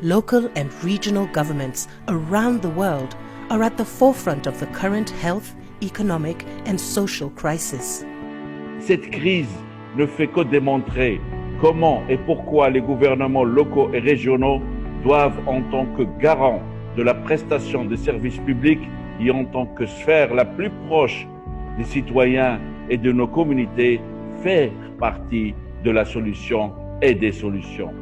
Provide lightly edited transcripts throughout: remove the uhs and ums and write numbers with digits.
local and regional governments around the world are at the forefront of the current health, economic and social crisis. Cette crise ne fait que démontrer comment et pourquoi les gouvernements locaux et régionaux doivent, en tant que garants de la prestation des services publics et en tant que sphère la plus proche des citoyens et de nos communautés, faire partie de la solution et des solutions.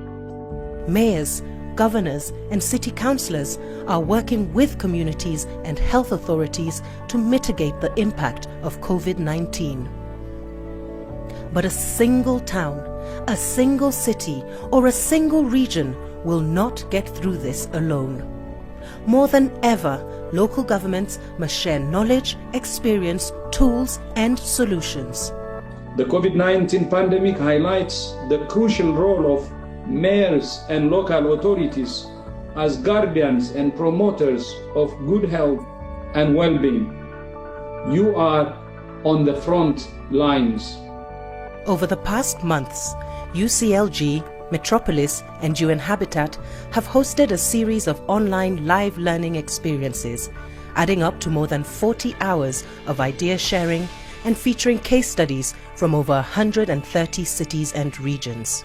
Mayors, governors and city councillors are working with communities and health authorities to mitigate the impact of COVID-19. But a single town, a single city or a single region will not get through this alone. More than ever, local governments must share knowledge, experience, tools and solutions. The COVID-19 pandemic highlights the crucial role of mayors and local authorities as guardians and promoters of good health and well-being. You are on the front lines. Over the past months, UCLG, Metropolis and UN Habitat have hosted a series of online live learning experiences, adding up to more than 40 hours of idea sharing and featuring case studies from over 130 cities and regions.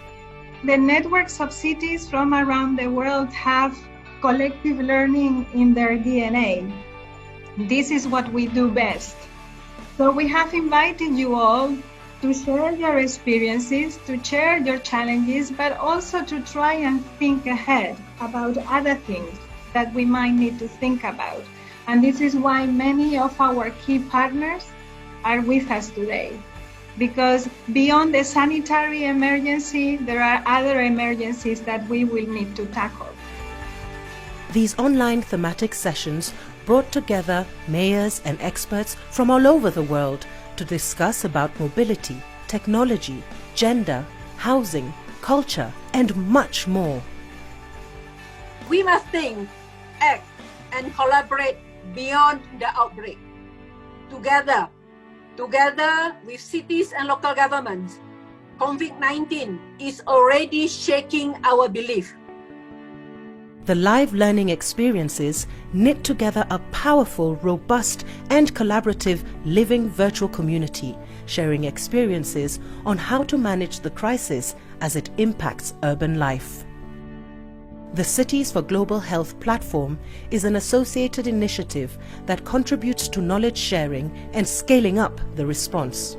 The networks of cities from around the world have collective learning in their DNA. This is what we do best. So we have invited you all to share your experiences, to share your challenges, but also to try and think ahead about other things that we might need to think about. And this is why many of our key partners are with us today. Because beyond the sanitary emergency, there are other emergencies that we will need to tackle. These online thematic sessions brought together mayors and experts from all over the world to discuss about mobility, technology, gender, housing, culture, and much more. We must think, act, and collaborate beyond the outbreak. Together with cities and local governments, COVID-19 is already shaking our belief. The live learning experiences knit together a powerful, robust and collaborative living virtual community, sharing experiences on how to manage the crisis as it impacts urban life. The Cities for Global Health platform is an associated initiative that contributes to knowledge sharing and scaling up the response.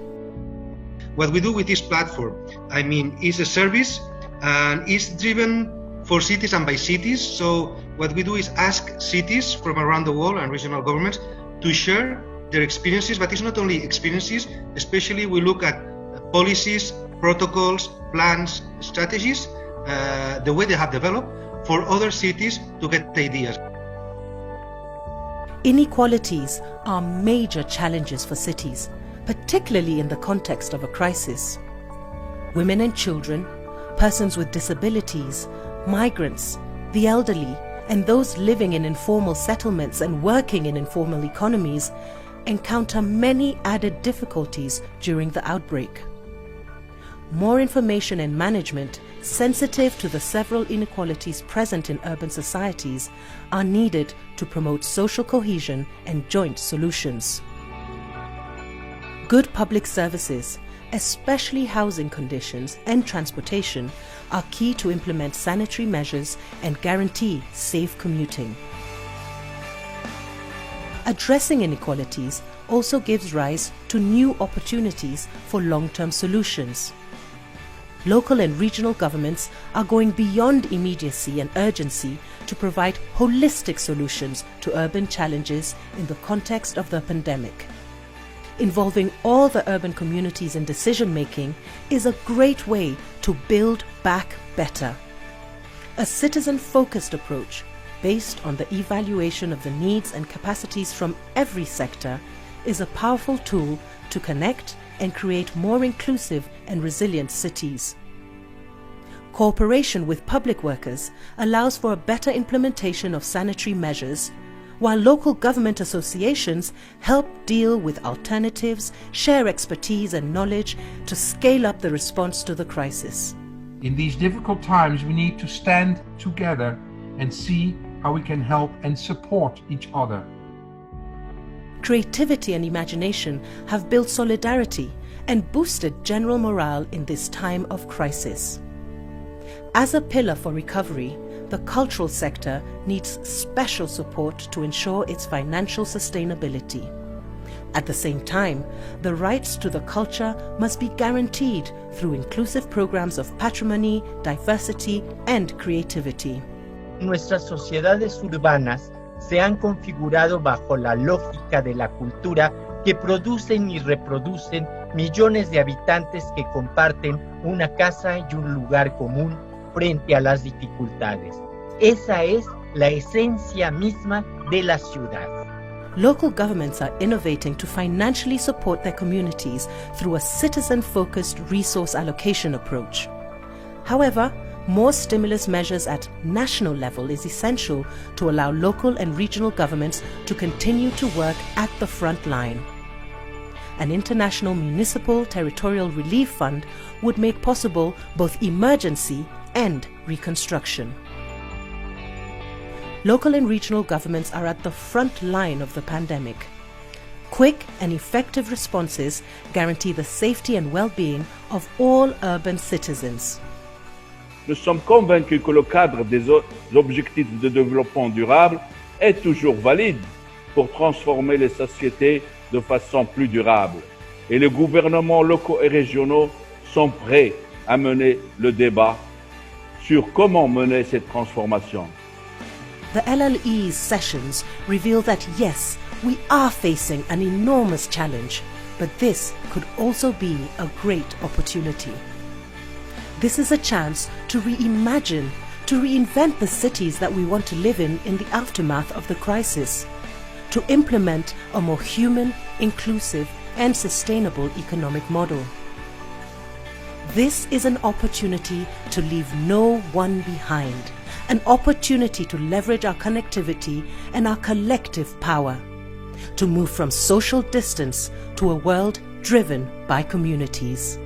What we do with this platform, is a service and is driven for cities and by cities. So what we do is ask cities from around the world and regional governments to share their experiences, but it's not only experiences, especially we look at policies, protocols, plans, strategies, the way they have developed for other cities to get ideas. Inequalities are major challenges for cities, particularly in the context of a crisis. Women and children, persons with disabilities, migrants, the elderly, and those living in informal settlements and working in informal economies encounter many added difficulties during the outbreak. More information and management sensitive to the several inequalities present in urban societies are needed to promote social cohesion and joint solutions. Good public services, especially housing conditions and transportation, are key to implement sanitary measures and guarantee safe commuting. Addressing inequalities also gives rise to new opportunities for long-term solutions. Local and regional governments are going beyond immediacy and urgency to provide holistic solutions to urban challenges in the context of the pandemic. Involving all the urban communities in decision-making is a great way to build back better. A citizen-focused approach based on the evaluation of the needs and capacities from every sector is a powerful tool to connect and create more inclusive and resilient cities. Cooperation with public workers allows for a better implementation of sanitary measures, while local government associations help deal with alternatives, share expertise and knowledge to scale up the response to the crisis. In these difficult times, we need to stand together and see how we can help and support each other. Creativity and imagination have built solidarity and boosted general morale in this time of crisis. As a pillar for recovery, the cultural sector needs special support to ensure its financial sustainability. At the same time, the rights to the culture must be guaranteed through inclusive programs of patrimony, diversity, and creativity. Nuestras sociedades urbanas se han configurado bajo la lógica de la cultura que producen y reproducen millones de habitantes que comparten una casa y un lugar común frente a las dificultades. Esa es la esencia misma de la ciudad. Local governments are innovating to financially support their communities through a citizen-focused resource allocation approach. However, more stimulus measures at national level is essential to allow local and regional governments to continue to work at the front line. An international municipal territorial relief fund would make possible both emergency and reconstruction. Local and regional governments are at the front line of the pandemic. Quick and effective responses guarantee the safety and well-being of all urban citizens. Nous sommes convaincus que le cadre des objectifs de développement durable est toujours valide pour transformer les sociétés de façon plus durable. Et les gouvernements locaux et régionaux sont prêts à mener le débat sur comment mener cette transformation. The LLE's sessions reveal that yes, we are facing an enormous challenge, but this could also be a great opportunity. This is a chance to reimagine, to reinvent the cities that we want to live in the aftermath of the crisis, to implement a more human, inclusive, and sustainable economic model. This is an opportunity to leave no one behind, an opportunity to leverage our connectivity and our collective power, to move from social distance to a world driven by communities.